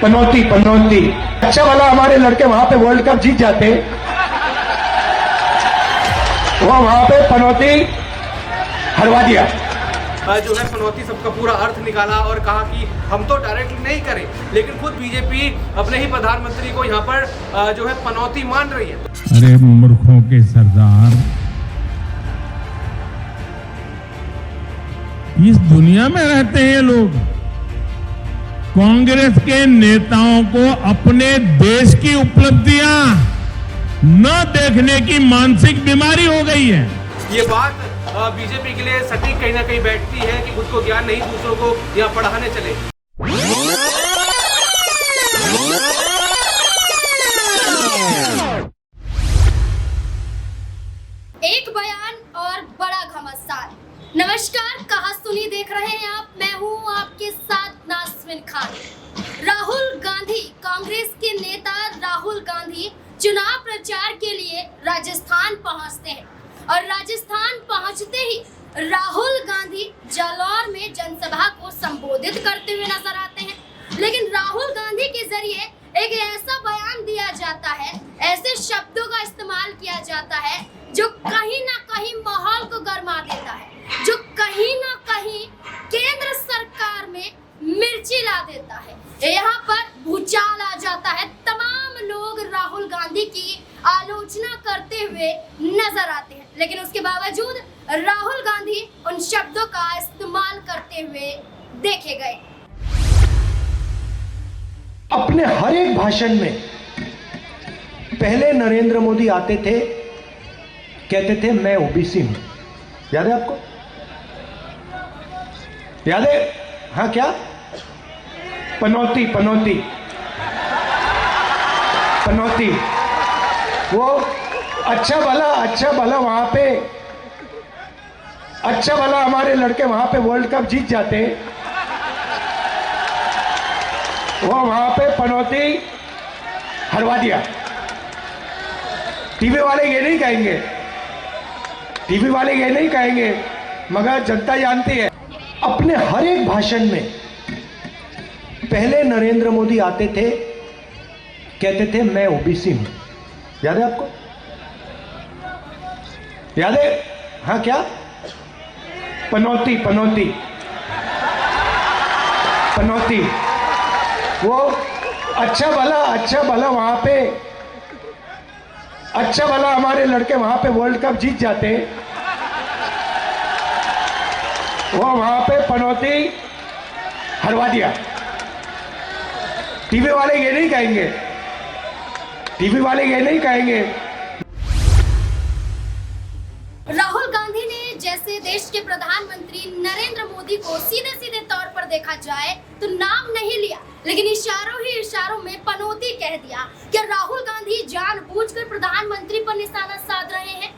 पनौती पनौती अच्छा वाला हमारे लड़के वहां पे वर्ल्ड कप जीत जाते, वो वहां पे पनौती हरवा दिया। जो है पनौती सबका पूरा अर्थ निकाला और कहा कि हम तो डायरेक्टली नहीं करें, लेकिन खुद बीजेपी अपने ही प्रधानमंत्री को यहाँ पर जो है पनौती मान रही है। अरे मूर्खों के सरदार, इस दुनिया में रहते हैं लोग। कांग्रेस के नेताओं को अपने देश की उपलब्धियां न देखने की मानसिक बीमारी हो गई है। ये बात बीजेपी के लिए सटीक कहीं ना कहीं बैठती है कि खुद को ज्ञान नहीं दूसरों को यहाँ पढ़ाने चले। एक बयान और बड़ा घमासान। नमस्कार, कहा सुनी देख रहे हैं आप, मैं हूं आपके साथ नासरिन खान। राहुल गांधी, कांग्रेस के नेता राहुल गांधी चुनाव प्रचार के लिए राजस्थान पहुंचते हैं और राजस्थान पहुंचते ही राहुल गांधी जालौर में जनसभा को संबोधित करते हुए नजर आते हैं। लेकिन राहुल गांधी के जरिए एक ऐसा बयान दिया जाता है, ऐसे शब्दों का इस्तेमाल किया जाता है जो कहीं ना कहीं माहौल को गर्मा देता है, जो कहीं ना कहीं केंद्र सरकार में मिर्ची ला देता है। यहाँ पर भूचाल आ जाता है। तमाम लोग राहुल गांधी की आलोचना करते हुए नजर आते हैं, लेकिन उसके बावजूद राहुल गांधी उन शब्दों का इस्तेमाल करते हुए देखे गए। अपने हर एक भाषण में पहले नरेंद्र मोदी आते थे, कहते थे मैं ओबीसी हूं। याद है आपको? याद है? हाँ, क्या पनौती पनौती पनौती, वो अच्छा भला वहां पे अच्छा भला हमारे लड़के वहां पे वर्ल्ड कप जीत जाते, वो वहां पे पनौती हरवा दिया। टीवी वाले ये नहीं कहेंगे, टीवी वाले ये नहीं कहेंगे, मगर जनता जानती है। अपने हर एक भाषण में पहले नरेंद्र मोदी आते थे, कहते थे मैं ओबीसी हूं। याद है आपको? याद है? हाँ, क्या पनौती पनौती पनौती, वो अच्छा भला वहां पे अच्छा भला हमारे लड़के वहां पे वर्ल्ड कप जीत जाते, वो वहां पे पनौती हरवा दिया। टीवी वाले ये नहीं कहेंगे, टीवी वाले ये नहीं कहेंगे। राहुल गांधी ने जैसे देश के प्रधानमंत्री नरेंद्र मोदी को सीधे सीधे तौर पर देखा जाए तो नाम नहीं लिया, लेकिन इशारों ही इशारों में पनौती कह दिया। क्या राहुल गांधी जानबूझकर प्रधानमंत्री पर निशाना साध रहे हैं?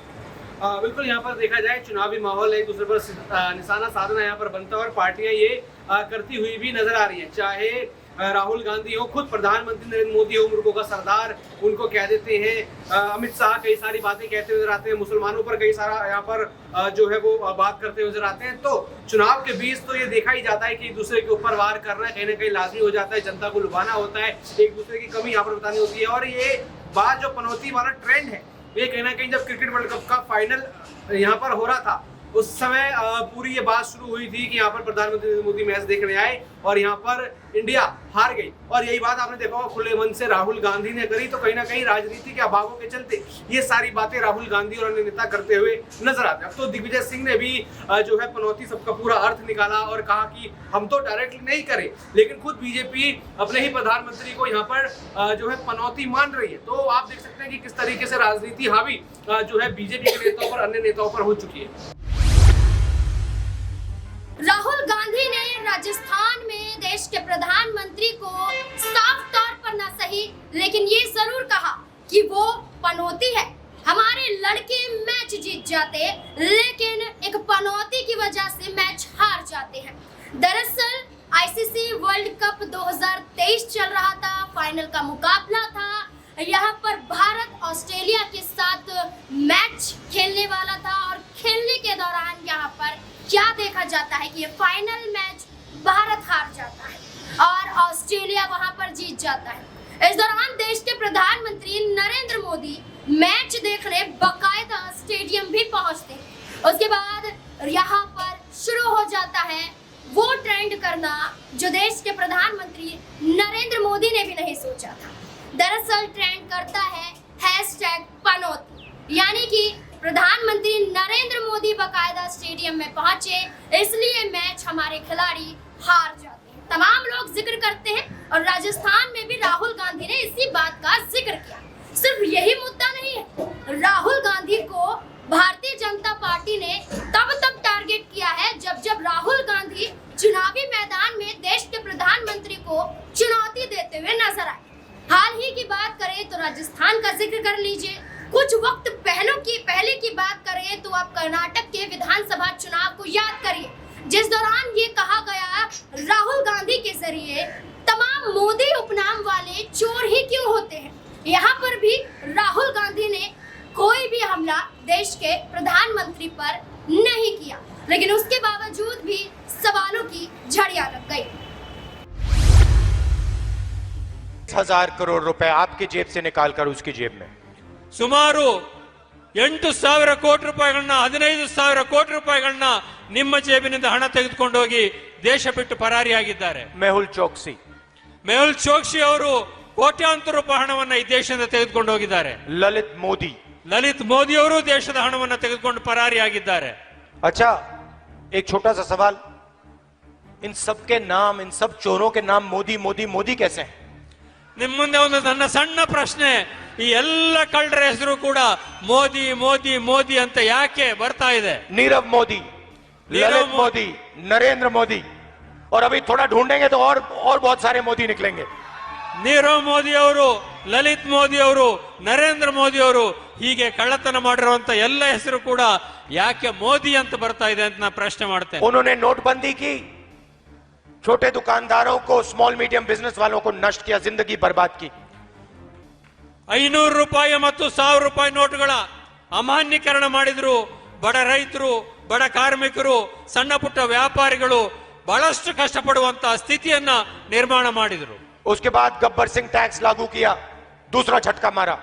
बिल्कुल, यहाँ पर देखा जाए चुनावी माहौल एक दूसरे पर निशाना साधना यहाँ पर बनता है और पार्टियां ये करती हुई भी नजर आ रही हैं। चाहे राहुल गांधी हो, खुद प्रधानमंत्री नरेंद्र मोदी हो, मुल्कों का सरदार उनको कह देते हैं। अमित शाह कई सारी बातें कहते हुए नजर आते हैं, मुसलमानों पर कई सारा यहाँ पर जो है वो बात करते हुए नजर आते हैं। तो चुनाव के बीच तो ये देखा ही जाता है कि एक दूसरे के ऊपर वार करना कहीं ना कहीं लाजमी हो जाता है, जनता को लुभाना होता है, एक दूसरे की कमी यहाँ पर बतानी होती है। और ये बात जो पनौती वाला ट्रेंड है, ये कहीं ना कहीं जब क्रिकेट वर्ल्ड कप का फाइनल यहाँ पर हो रहा था उस समय पूरी ये बात शुरू हुई थी कि यहाँ पर प्रधानमंत्री नरेंद्र मोदी मैच देखने आए और यहाँ पर इंडिया हार गई। और यही बात आपने देखा होगा खुले मन से राहुल गांधी ने करी। तो कहीं ना कहीं राजनीति के अभावों के चलते ये सारी बातें राहुल गांधी और अन्य नेता करते हुए नजर आते हैं। अब तो दिग्विजय सिंह ने भी जो है पनौती सबका पूरा अर्थ निकाला और कहा कि हम तो डायरेक्टली नहीं करें, लेकिन खुद बीजेपी अपने ही प्रधानमंत्री को यहाँ पर जो है पनौती मान रही है। तो आप देख सकते हैं कि किस तरीके से राजनीति हावी जो है बीजेपी के नेताओं पर, अन्य नेताओं पर हो चुकी है। राहुल गांधी ने राजस्थान में देश के प्रधानमंत्री को साफ तौर पर न सही लेकिन ये जरूर कहा कि वो पनौती है। हमारे लड़के मैच जीत जाते, लेकिन एक पनौती की वजह से मैच हार जाते हैं। दरअसल आईसीसी वर्ल्ड कप 2023 चल रहा था, फाइनल का मुकाबला था। यहाँ पर भारत ऑस्ट्रेलिया के साथ मैच खेलने वाला था और खेलने के दौरान यहाँ पर क्या देखा जाता है कि ये फाइनल मैच भारत हार जाता है। और ऑस्ट्रेलिया वहां पर जीत जाता है। इस दौरान देश के प्रधानमंत्री नरेंद्र मोदी मैच देखने बकायदा स्टेडियम भी पहुंचते हैं। उसके बाद यहाँ पर शुरू हो जाता है वो ट्रेंड करना जो देश के प्रधानमंत्री नरेंद्र मोदी ने भी नहीं सोचा था। दरअसल ट्रेंड करता है #पनौती, यानी कि प्रधानमंत्री नरेंद्र मोदी बकायदा स्टेडियम में पहुंचे इसलिए मैच हमारे खिलाड़ी हार जाते हैं। तमाम लोग जिक्र करते हैं और राजस्थान में भी राहुल गांधी ने इसी बात का जिक्र किया। सिर्फ यही मुद्दा नहीं है, राहुल गांधी को भारतीय जनता पार्टी ने तब टारगेट किया है जब राहुल गांधी चुनावी मैदान में देश के प्रधानमंत्री को चुनौती देते हुए नजर आए। हाल ही की बात करें तो राजस्थान का जिक्र कर लीजिए। कुछ वक्त पहले की बात करें तो आप कर्नाटक के विधानसभा चुनाव को याद करिए, जिस दौरान ये कहा गया राहुल गांधी के जरिए तमाम मोदी उपनाम वाले चोर ही क्यों होते हैं। यहाँ पर भी राहुल गांधी ने कोई भी हमला देश के प्रधानमंत्री पर नहीं किया, लेकिन उसके बावजूद भी सवालों की झड़ियां लग गई। 1000 करोड़ रुपए आपकी जेब से निकालकर उसकी जेब में, ಸುಮಾರು 8,000 ಕೋಟಿ ರೂಪಾಯಿಗಳನ್ನ 15,000 ಕೋಟಿ ರೂಪಾಯಿಗಳನ್ನ ನಿಮ್ಮ ಜೇಬಿನಿಂದ ಹಣ ತೆಗೆದುಕೊಂಡು ಹೋಗಿ ದೇಶ ಬಿಟ್ಟು ಪರಾರಿಯಾಗಿದ್ದಾರೆ. मेहुल चोकसी, ಮೆಹುಲ್ ಚೋಕ್ಸಿ ಅವರು ಕೋಟ್ಯಾಂತರ ರೂಪಾಯಿ ಹಣವನ್ನ ಈ ದೇಶದಿಂದ ತೆಗೆದುಕೊಂಡು ಹೋಗಿದ್ದಾರೆ. ललित मोदी. ಲಲಿತ್ ಮೋದಿ ಅವರು ದೇಶದ ಹಣವನ್ನ ತೆಗೆದುಕೊಂಡು ಪರಾರಿಯಾಗಿದ್ದಾರೆ. अच्छा, एक छोटा सा सवाल, इन सब के नाम, इन सब चोरों के नाम मोदी मोदी मोदी कैसे हैं? ನಿಮ್ಮ ಮುಂದೆ ಒಂದು ನನ್ನ ಸಣ್ಣ ಪ್ರಶ್ನೆ, ಈ ಎಲ್ಲ ಕಳ್ಳರ ಹೆಸರು ಕೂಡ ಮೋದಿ ಮೋದಿ ಮೋದಿ ಅಂತ ಯಾಕೆ ಬರ್ತಾ ಇದೆ? नीरव मोदी, ललित मोदी, नरेंद्र मोदी, और अभी थोड़ा ढूंढेंगे तो और बहुत सारे मोदी निकलेंगे. ನೀರವ್ ಮೋದಿ ಅವರು, ಲಲಿತ್ ಮೋದಿ ಅವರು, ನರೇಂದ್ರ ಮೋದಿ ಅವರು, ಹೀಗೆ ಕಳ್ಳತನ ಮಾಡಿರುವಂತ ಎಲ್ಲ ಹೆಸರು ಕೂಡ ಯಾಕೆ ಮೋದಿ ಅಂತ ಬರ್ತಾ ಇದೆ ಅಂತ ನಾನು ಪ್ರಶ್ನೆ ಮಾಡ್ತೇನೆ. उन्होंने नोटबंदी की, छोटे दुकानदारों को, स्मॉल मीडियम बिजनेस वालों को नष्ट किया, जिंदगी बर्बाद की. 500 ರೂಪಾಯಿ ಮತ್ತು 1000 ರೂಪಾಯಿ ನೋಟುಗಳ ಅಮಾನ್ಯೀಕರಣ ಮಾಡಿದ್ರು. ಬಡ ರೈತರು, ಬಡ ಕಾರ್ಮಿಕರು, ಸಣ್ಣ ಪುಟ್ಟ ವ್ಯಾಪಾರಿಗಳು ಬಹಳಷ್ಟು ಕಷ್ಟಪಡುವಂತ ಸ್ಥಿತಿಯನ್ನ ನಿರ್ಮಾಣ ಮಾಡಿದ್ರು. उसके बाद गब्बर सिंह टैक्स लागू किया, दूसरा झटका मारा.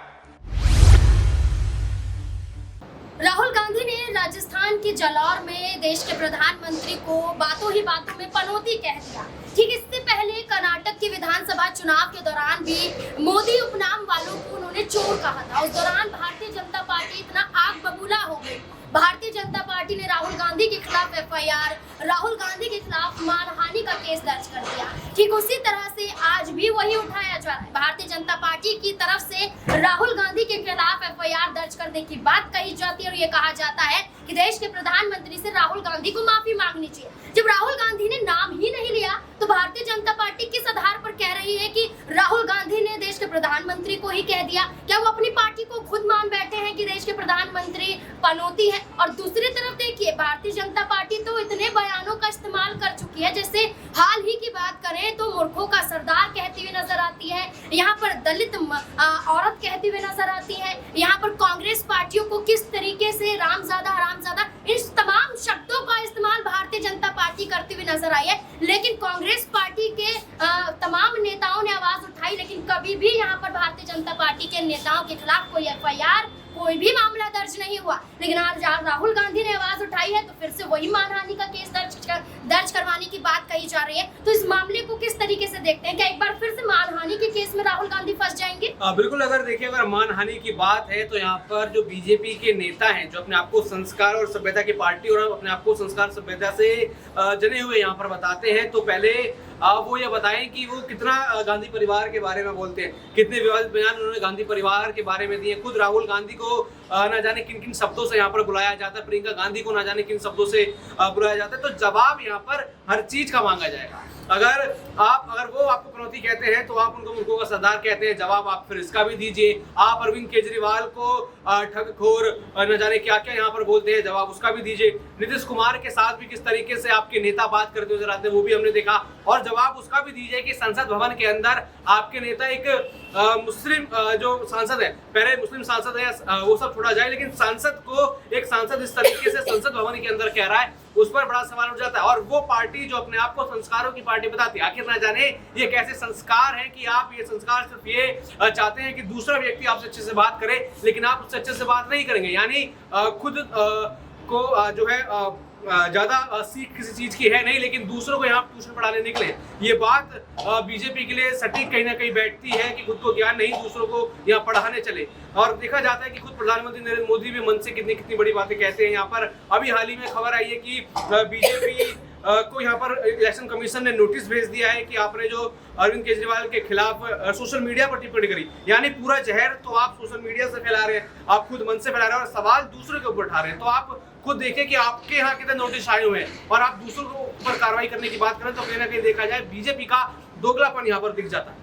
राहुल गांधी ने राजस्थान के जालौर में देश के प्रधानमंत्री को बातों ही बातों में पनौती कह दिया। ठीक इससे पहले कर्नाटक के विधानसभा चुनाव के दौरान भी मोदी उपनाम वालों को उन्होंने चोर कहा था। उस दौरान भारतीय जनता पार्टी इतना आग बबूला हो गई, भारतीय जनता पार्टी ने राहुल गांधी के खिलाफ FIR, राहुल गांधी के खिलाफ मानहानि का केस दर्ज कर दिया। ठीक उसी तरह से आज भी वही उठाया जा रहा है। भारतीय जनता पार्टी की तरफ से राहुल गांधी के खिलाफ FIR दर्ज करने की बात कही जाती है और ये कहा जाता है कि देश के प्रधानमंत्री से राहुल गांधी को माफी मांगनी चाहिए। जब राहुल गांधी ने नाम ही नहीं लिया तो भारतीय जनता पार्टी किस आधार पर कह रही है कि राहुल गांधी ने देश के प्रधानमंत्री को ही कह दिया? क्या वो अपनी पार्टी को खुद मान बैठे हैं कि देश के प्रधानमंत्री पनौती है? और दूसरी तरफ देखिए, भारतीय जनता पार्टी तो इतने बयानों का इस्तेमाल कर चुकी है, जैसे हाल ही की बात करें तो मूर्खों का सरदार कहती हुई नजर आती है, यहाँ पर दलित औरत कहती हुई नजर आती है, यहाँ पर कांग्रेस पार्टियों को किस तरीके से रामजादा हरामजादा, इस तमाम शब्दों का इस्तेमाल भारतीय जनता पार्टी करती हुई नजर आई है। लेकिन कांग्रेस पार्टी के तमाम नेताओं ने आवाज उठाई, लेकिन कभी भी यहाँ पर भारतीय जनता पार्टी के नेताओं के खिलाफ कोई FIR, कोई भी मामला दर्ज नहीं हुआ। लेकिन आज राहुल गांधी ने आवाज उठाई है तो फिर से वही मानहानि का केस दर्ज करवाने की बात कही जा रही है। तो इस मामले को किस तरीके से देखते हैं? क्या एक बार फिर से मानहानि के केस में राहुल गांधी फंस जाएंगे? बिल्कुल, अगर देखिए, अगर मानहानि की बात है तो यहाँ पर जो बीजेपी के नेता हैं, जो अपने आप को संस्कार और सभ्यता की पार्टी और अपने आप को संस्कार सभ्यता से जने हुए यहाँ पर बताते हैं, तो पहले वो ये बताएं कि वो कितना गांधी परिवार के बारे में बोलते हैं, कितने विवादित बयान उन्होंने गांधी परिवार के बारे में दिए। खुद राहुल गांधी को न जाने किन किन शब्दों से यहाँ पर बुलाया जाता है, प्रियंका गांधी को न जाने किन शब्दों से बुलाया जाता है। तो जवाब यहाँ पर हर चीज का मांगा जाएगा। अगर वो आपको पनौती कहते हैं तो आप उनको मूर्खों का सरदार कहते हैं, जवाब आप फिर इसका भी दीजिए। आप अरविंद केजरीवाल को ठगखोर न जाने क्या क्या यहाँ पर बोलते हैं, जवाब उसका भी दीजिए। नीतीश कुमार के साथ भी किस तरीके से आपके नेता बात करते हुए नजर आते हैं, वो भी हमने देखा। और जवाब उसका भी दीजिए कि संसद भवन के अंदर आपके नेता एक मुस्लिम जो सांसद है, पहले मुस्लिम सांसद है वो सब छोड़ा जाए, लेकिन सांसद को एक सांसद इस तरीके से संसद भवन के अंदर कह रहा है, उस पर बड़ा सवाल उठ जाता है। और वो पार्टी जो अपने आप को संस्कारों की पार्टी बताती है, आखिर ना जाने ये कैसे संस्कार है कि आप ये संस्कार सिर्फ ये चाहते हैं कि दूसरा व्यक्ति आपसे अच्छे से बात करे, लेकिन आप उससे अच्छे से बात नहीं करेंगे, यानी खुद को जो है ज्यादा सीख किसी चीज की है नहीं, लेकिन दूसरों को यहाँ ट्यूशन पढ़ाने निकले। ये बात बीजेपी के लिए सटीक कहीं ना कहीं बैठती है कि खुद को ज्ञान नहीं, दूसरों को यहाँ पढ़ाने चले। और देखा जाता है कि खुद प्रधानमंत्री नरेंद्र मोदी भी मन से कितनी बड़ी बातें कहते हैं। यहाँ पर अभी हाल ही में खबर आई है कि बीजेपी को यहाँ पर इलेक्शन कमीशन ने नोटिस भेज दिया है कि आपने जो अरविंद केजरीवाल के खिलाफ सोशल मीडिया पर टिप्पणी करी, यानी पूरा जहर तो आप सोशल मीडिया से फैला रहे हैं, आप खुद मन से फैला रहे हैं और सवाल दूसरे के ऊपर उठा रहे हैं। तो आप खुद देखिए कि आपके यहाँ कितने नोटिस आए हुए हैं और आप दूसरों के ऊपर कार्रवाई करने की बात करें तो कहीं ना कहीं देखा जाए बीजेपी का दोगलापन यहाँ पर दिख जाता है।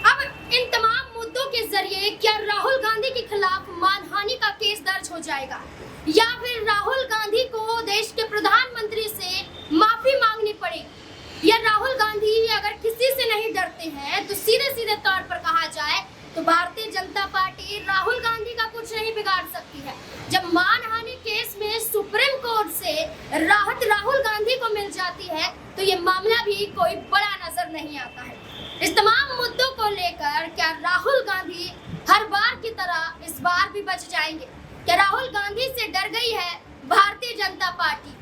अब इन तमाम मुद्दों के जरिए क्या राहुल गांधी के खिलाफ मानहानि का केस दर्ज हो जाएगा या फिर राहुल गांधी को देश के प्रधानमंत्री से माफी मांगनी पड़ेगी, या राहुल गांधी अगर किसी से नहीं डरते हैं तो सीधे तौर पर कहा जाए तो भारतीय जनता पार्टी राहुल गांधी का कुछ नहीं बिगाड़ सकती है। जब मानहानि केस में सुप्रीम कोर्ट से राहत राहुल गांधी को मिल जाती है तो ये मामला भी कोई बड़ा नजर नहीं आता है। इस तमाम मुद्दों को लेकर क्या राहुल गांधी हर बार की तरह इस बार भी बच जाएंगे? क्या राहुल गांधी से डर गई है भारतीय जनता पार्टी?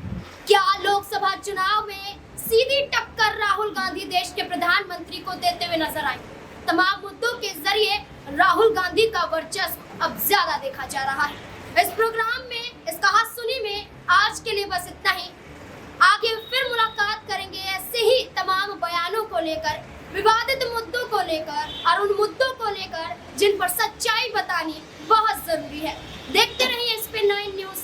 क्या लोकसभा चुनाव में सीधी टक्कर राहुल गांधी देश के प्रधानमंत्री को देते हुए नजर आएंगे? तमाम मुद्दों के जरिए राहुल गांधी का वर्चस्व अब ज्यादा देखा जा रहा है। इस प्रोग्राम में, इस कहासुनी में आज के लिए बस इतना ही। आगे फिर मुलाकात करेंगे ऐसे ही तमाम बयानों को लेकर, विवादित मुद्दों को लेकर और उन मुद्दों को लेकर जिन पर सच्चाई बतानी बहुत जरूरी है। देखते रहिए SP9 न्यूज।